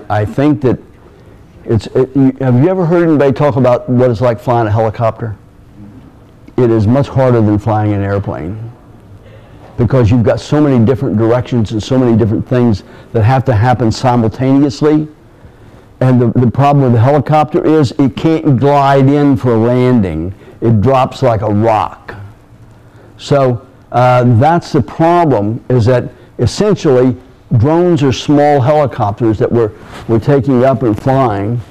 I think that have you ever heard anybody talk about what it's like flying a helicopter? It is much harder than flying an airplane because you've got so many different directions and so many different things that have to happen simultaneously. And the problem with the helicopter is it can't glide in for a landing. It drops like a rock. So that's the problem, is that essentially drones are small helicopters that we're taking up and flying.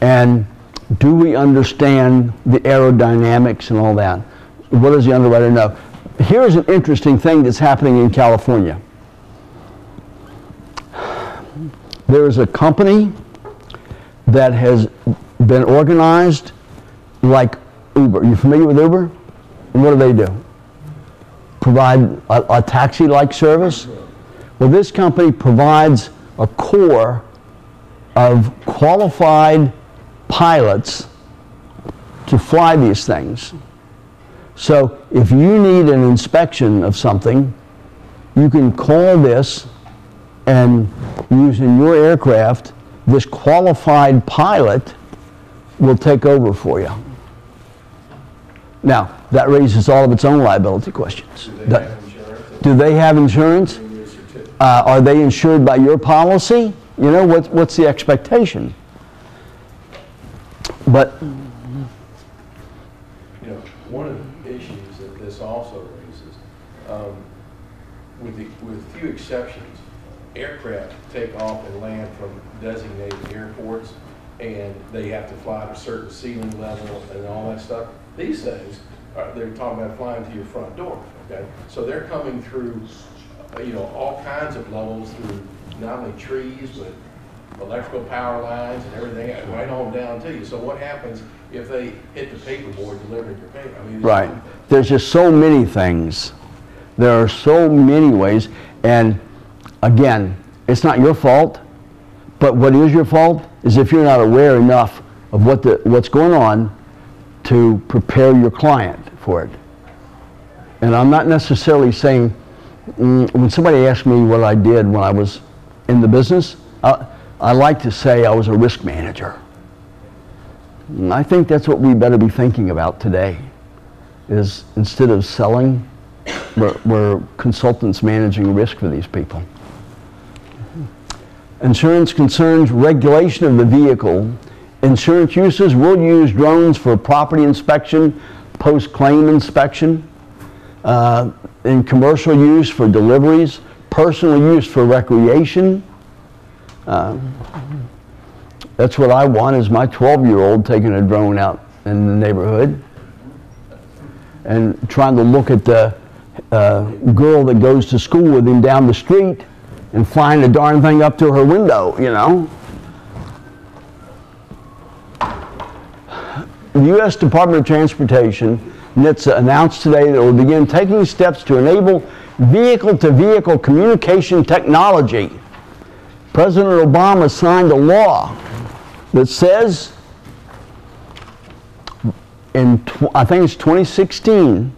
And do we understand the aerodynamics and all that? What does the underwriter know? Here's an interesting thing that's happening in California. There is a company that has been organized like Uber. You familiar with Uber? And what do? Provide a taxi-like service? Well, this company provides a core of qualified pilots to fly these things. So if you need an inspection of something, you can call this, and using your aircraft, this qualified pilot will take over for you. Now, that raises all of its own liability questions. Do they have insurance? Are they insured by your policy? You know, what's the expectation? But you know, one of the issues that this also raises, with few exceptions, aircraft take off and land from designated airports, and they have to fly at a certain ceiling level and all that stuff. These things, they're talking about flying to your front door. Okay, so they're coming through, you know, all kinds of levels, through not only trees but electrical power lines and everything right on down to you. So what happens if they hit the paperboard delivering your paper? I mean, right. There's just so many things. There are so many ways, and again, it's not your fault, but what is your fault is if you're not aware enough of what's going on to prepare your client for it. And I'm not necessarily saying, when somebody asks me what I did when I was in the business, I like to say I was a risk manager. And I think that's what we better be thinking about today, is instead of selling, we're consultants managing risk for these people. Insurance concerns regulation of the vehicle. Insurance uses will use drones for property inspection, post-claim inspection, in commercial use for deliveries, personal use for recreation. That's what I want, is my 12-year-old taking a drone out in the neighborhood and trying to look at the girl that goes to school with him down the street and flying the darn thing up to her window, you know. The U.S. Department of Transportation, NHTSA, announced today that it will begin taking steps to enable vehicle-to-vehicle communication technology. President Obama signed a law that says, I think it's 2016,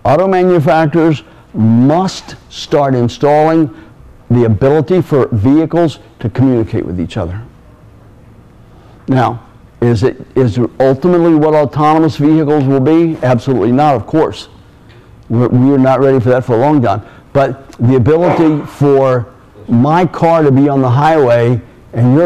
auto manufacturers must start installing the ability for vehicles to communicate with each other. Now, is it ultimately what autonomous vehicles will be? Absolutely not, of course. We're not ready for that for a long time. But the ability for my car to be on the highway and your